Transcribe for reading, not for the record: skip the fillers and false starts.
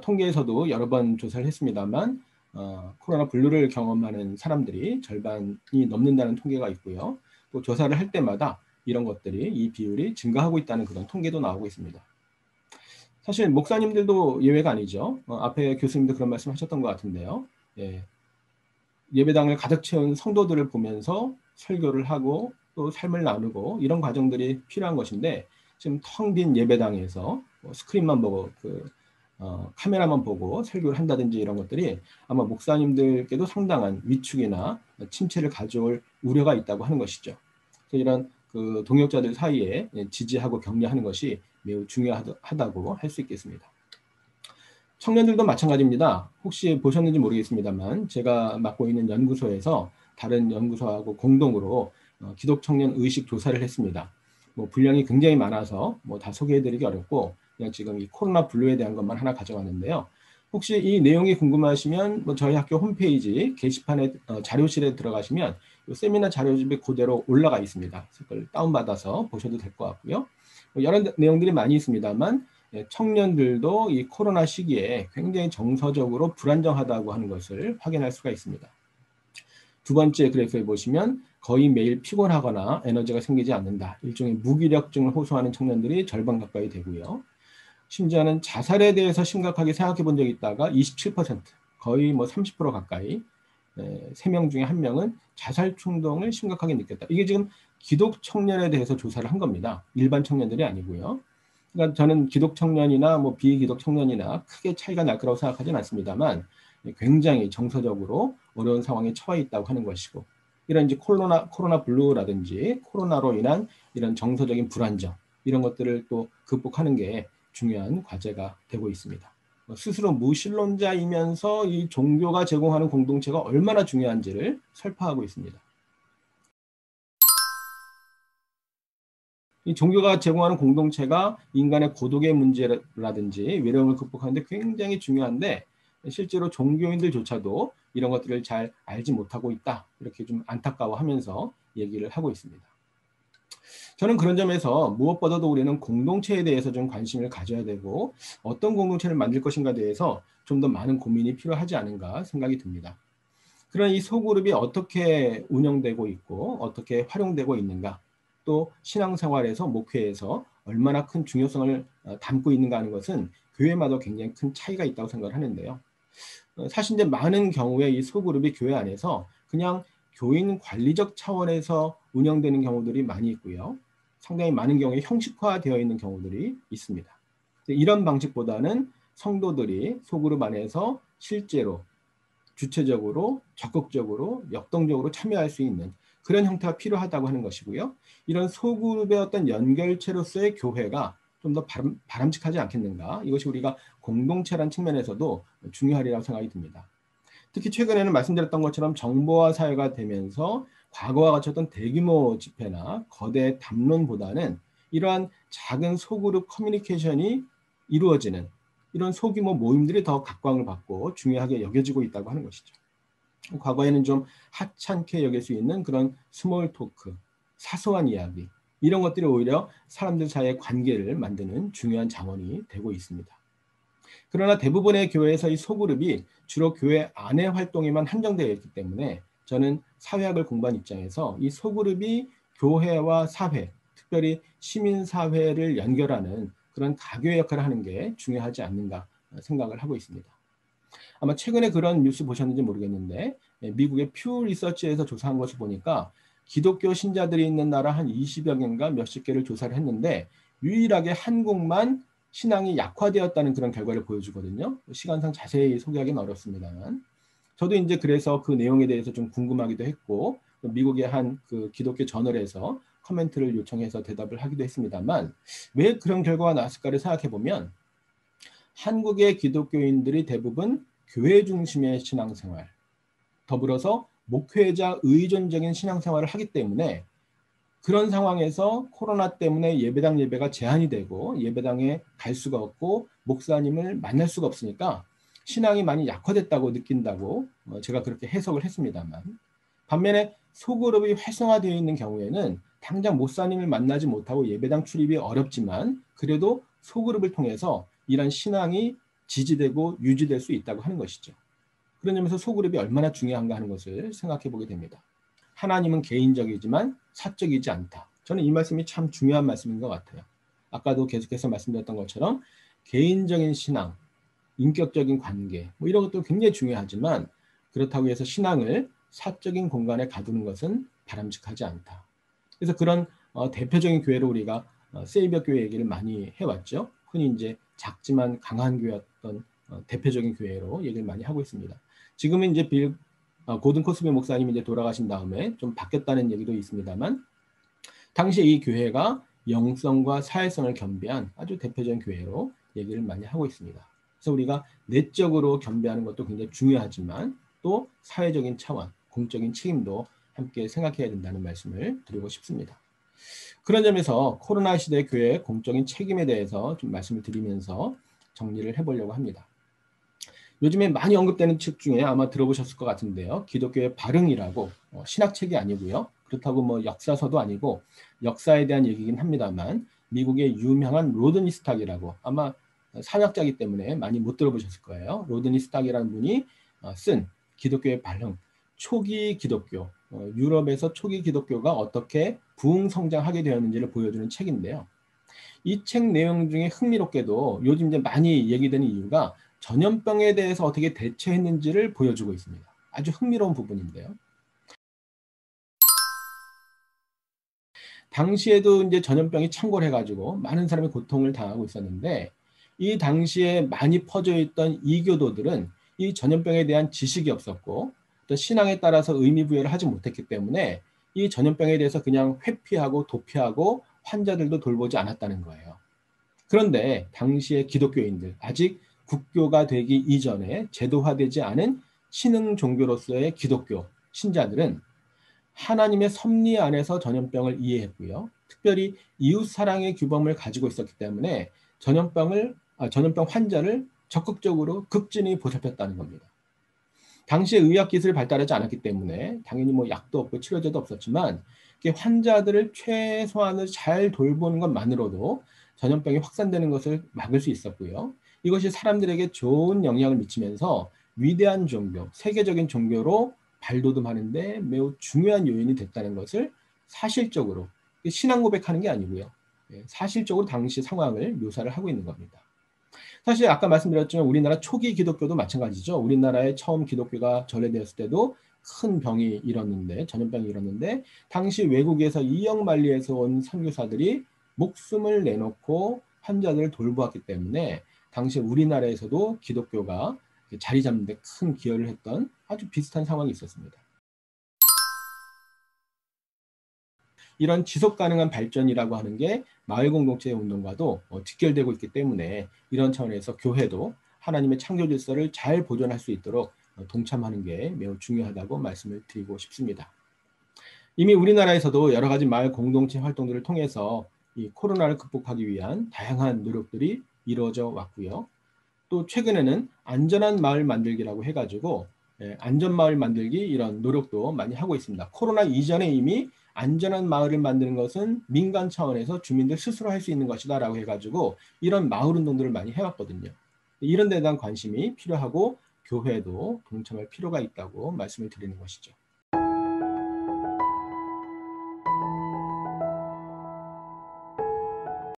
통계에서도 여러 번 조사를 했습니다만 코로나 블루를 경험하는 사람들이 절반이 넘는다는 통계가 있고요. 또 조사를 할 때마다 이런 것들이 이 비율이 증가하고 있다는 그런 통계도 나오고 있습니다. 사실 목사님들도 예외가 아니죠. 앞에 교수님도 그런 말씀 하셨던 것 같은데요. 예, 예배당을 가득 채운 성도들을 보면서 설교를 하고 또 삶을 나누고 이런 과정들이 필요한 것인데 지금 텅 빈 예배당에서 스크린만 보고 카메라만 보고 설교를 한다든지 이런 것들이 아마 목사님들께도 상당한 위축이나 침체를 가져올 우려가 있다고 하는 것이죠. 그래서 이런 그 동역자들 사이에 지지하고 격려하는 것이 매우 중요하다고 할 수 있겠습니다. 청년들도 마찬가지입니다. 혹시 보셨는지 모르겠습니다만 제가 맡고 있는 연구소에서 다른 연구소하고 공동으로 기독 청년 의식 조사를 했습니다. 분량이 굉장히 많아서 다 소개해드리기 어렵고 그냥 지금 이 코로나 블루에 대한 것만 하나 가져왔는데요. 혹시 이 내용이 궁금하시면 저희 학교 홈페이지 게시판에 자료실에 들어가시면 세미나 자료집이 그대로 올라가 있습니다. 그걸 다운받아서 보셔도 될 것 같고요. 여러 내용들이 많이 있습니다만 청년들도 이 코로나 시기에 굉장히 정서적으로 불안정하다고 하는 것을 확인할 수가 있습니다. 두 번째 그래프에 보시면 거의 매일 피곤하거나 에너지가 생기지 않는다. 일종의 무기력증을 호소하는 청년들이 절반 가까이 되고요. 심지어는 자살에 대해서 심각하게 생각해 본 적이 있다가 27%, 거의 30% 가까이 3명 중에 1명은 자살 충동을 심각하게 느꼈다. 이게 지금 기독 청년에 대해서 조사를 한 겁니다. 일반 청년들이 아니고요. 그러니까 저는 기독 청년이나 비기독 청년이나 크게 차이가 날 거라고 생각하지는 않습니다만 굉장히 정서적으로 어려운 상황에 처해 있다고 하는 것이고 이런 이제 코로나 블루라든지 코로나로 인한 이런 정서적인 불안정 이런 것들을 또 극복하는 게 중요한 과제가 되고 있습니다. 스스로 무신론자이면서 이 종교가 제공하는 공동체가 얼마나 중요한지를 설파하고 있습니다. 이 종교가 제공하는 공동체가 인간의 고독의 문제라든지 외로움을 극복하는데 굉장히 중요한데 실제로 종교인들조차도 이런 것들을 잘 알지 못하고 있다. 이렇게 좀 안타까워하면서 얘기를 하고 있습니다. 저는 그런 점에서 무엇보다도 우리는 공동체에 대해서 좀 관심을 가져야 되고 어떤 공동체를 만들 것인가에 대해서 좀 더 많은 고민이 필요하지 않은가 생각이 듭니다. 그런 이 소그룹이 어떻게 운영되고 있고 어떻게 활용되고 있는가 또 신앙생활에서 목회에서 얼마나 큰 중요성을 담고 있는가 하는 것은 교회마다 굉장히 큰 차이가 있다고 생각을 하는데요. 사실 이제 많은 경우에 이 소그룹이 교회 안에서 그냥 교인 관리적 차원에서 운영되는 경우들이 많이 있고요. 상당히 많은 경우에 형식화되어 있는 경우들이 있습니다. 이런 방식보다는 성도들이 소그룹 안에서 실제로 주체적으로 적극적으로 역동적으로 참여할 수 있는 그런 형태가 필요하다고 하는 것이고요. 이런 소그룹의 어떤 연결체로서의 교회가 좀 더 바람직하지 않겠는가. 이것이 우리가 공동체란 측면에서도 중요하리라고 생각이 듭니다. 특히 최근에는 말씀드렸던 것처럼 정보화 사회가 되면서 과거와 같이 어떤 대규모 집회나 거대 담론보다는 이러한 작은 소그룹 커뮤니케이션이 이루어지는 이런 소규모 모임들이 더 각광을 받고 중요하게 여겨지고 있다고 하는 것이죠. 과거에는 좀 하찮게 여길 수 있는 그런 스몰 토크, 사소한 이야기 이런 것들이 오히려 사람들 사이의 관계를 만드는 중요한 자원이 되고 있습니다. 그러나 대부분의 교회에서 이 소그룹이 주로 교회 안의 활동에만 한정되어 있기 때문에 저는 사회학을 공부한 입장에서 이 소그룹이 교회와 사회, 특별히 시민사회를 연결하는 그런 가교 역할을 하는 게 중요하지 않는가 생각을 하고 있습니다. 아마 최근에 그런 뉴스 보셨는지 모르겠는데 미국의 퓨 리서치에서 조사한 것을 보니까 기독교 신자들이 있는 나라 한 20여 개인가 몇십 개를 조사를 했는데 유일하게 한국만 신앙이 약화되었다는 그런 결과를 보여주거든요. 시간상 자세히 소개하기는 어렵습니다만 저도 이제 그래서 그 내용에 대해서 좀 궁금하기도 했고 미국의 한 그 기독교 저널에서 코멘트를 요청해서 대답을 하기도 했습니다만 왜 그런 결과가 나왔을까를 생각해 보면 한국의 기독교인들이 대부분 교회 중심의 신앙생활, 더불어서 목회자 의존적인 신앙생활을 하기 때문에 그런 상황에서 코로나 때문에 예배당 예배가 제한이 되고 예배당에 갈 수가 없고 목사님을 만날 수가 없으니까 신앙이 많이 약화됐다고 느낀다고 제가 그렇게 해석을 했습니다만 반면에 소그룹이 활성화되어 있는 경우에는 당장 목사님을 만나지 못하고 예배당 출입이 어렵지만 그래도 소그룹을 통해서 이런 신앙이 지지되고 유지될 수 있다고 하는 것이죠. 그런 점에서 소그룹이 얼마나 중요한가 하는 것을 생각해 보게 됩니다. 하나님은 개인적이지만 사적이지 않다. 저는 이 말씀이 참 중요한 말씀인 것 같아요. 아까도 계속해서 말씀드렸던 것처럼 개인적인 신앙, 인격적인 관계 이런 것도 굉장히 중요하지만 그렇다고 해서 신앙을 사적인 공간에 가두는 것은 바람직하지 않다. 그래서 그런 대표적인 교회로 우리가 세이비어 교회 얘기를 많이 해왔죠. 흔히 이제 작지만 강한 교회였던 대표적인 교회로 얘기를 많이 하고 있습니다. 지금은 이제 고든 코스비 목사님이 이제 돌아가신 다음에 좀 바뀌었다는 얘기도 있습니다만 당시 이 교회가 영성과 사회성을 겸비한 아주 대표적인 교회로 얘기를 많이 하고 있습니다. 그래서 우리가 내적으로 겸비하는 것도 굉장히 중요하지만 또 사회적인 차원, 공적인 책임도 함께 생각해야 된다는 말씀을 드리고 싶습니다. 그런 점에서 코로나 시대 교회의 공적인 책임에 대해서 좀 말씀을 드리면서 정리를 해보려고 합니다. 요즘에 많이 언급되는 책 중에 아마 들어보셨을 것 같은데요. 기독교의 발흥이라고 신학책이 아니고요. 그렇다고 뭐 역사서도 아니고 역사에 대한 얘기긴 합니다만 미국의 유명한 로드니 스탁이라고 아마 산학자이기 때문에 많이 못 들어보셨을 거예요. 로드니 스탁이라는 분이 쓴 기독교의 발흥, 초기 기독교, 유럽에서 초기 기독교가 어떻게 부흥성장하게 되었는지를 보여주는 책인데요. 이 책 내용 중에 흥미롭게도 요즘 이제 많이 얘기되는 이유가 전염병에 대해서 어떻게 대처했는지를 보여주고 있습니다. 아주 흥미로운 부분인데요. 당시에도 이제 전염병이 창궐해가지고 많은 사람이 고통을 당하고 있었는데 이 당시에 많이 퍼져 있던 이교도들은 이 전염병에 대한 지식이 없었고 또 신앙에 따라서 의미 부여를 하지 못했기 때문에 이 전염병에 대해서 그냥 회피하고 도피하고 환자들도 돌보지 않았다는 거예요. 그런데 당시의 기독교인들, 아직 국교가 되기 이전에 제도화되지 않은 신흥 종교로서의 기독교 신자들은 하나님의 섭리 안에서 전염병을 이해했고요. 특별히 이웃 사랑의 규범을 가지고 있었기 때문에 전염병 환자를 적극적으로 극진히 보살폈다는 겁니다. 당시에 의학 기술이 발달하지 않았기 때문에 당연히 뭐 약도 없고 치료제도 없었지만 환자들을 최소한으로 잘 돌보는 것만으로도 전염병이 확산되는 것을 막을 수 있었고요. 이것이 사람들에게 좋은 영향을 미치면서 위대한 종교, 세계적인 종교로 발돋움하는데 매우 중요한 요인이 됐다는 것을 사실적으로 신앙 고백하는 게 아니고요. 사실적으로 당시 상황을 묘사를 하고 있는 겁니다. 사실 아까 말씀드렸지만 우리나라 초기 기독교도 마찬가지죠. 우리나라에 처음 기독교가 전래되었을 때도 큰 병이 일었는데 전염병이 일었는데 당시 외국에서 이역만리에서 온 선교사들이 목숨을 내놓고 환자들을 돌보았기 때문에 당시 우리나라에서도 기독교가 자리 잡는 데 큰 기여를 했던 아주 비슷한 상황이 있었습니다. 이런 지속 가능한 발전이라고 하는 게 마을 공동체 운동과도 직결되고 있기 때문에 이런 차원에서 교회도 하나님의 창조 질서를 잘 보존할 수 있도록 동참하는 게 매우 중요하다고 말씀을 드리고 싶습니다. 이미 우리나라에서도 여러 가지 마을 공동체 활동들을 통해서 이 코로나를 극복하기 위한 다양한 노력들이 이루어져 왔고요. 또 최근에는 안전한 마을 만들기라고 해가지고 안전마을 만들기 이런 노력도 많이 하고 있습니다. 코로나 이전에 이미 안전한 마을을 만드는 것은 민간 차원에서 주민들 스스로 할 수 있는 것이다 라고 해가지고 이런 마을 운동들을 많이 해왔거든요. 이런 데 대한 관심이 필요하고 교회도 동참할 필요가 있다고 말씀을 드리는 것이죠.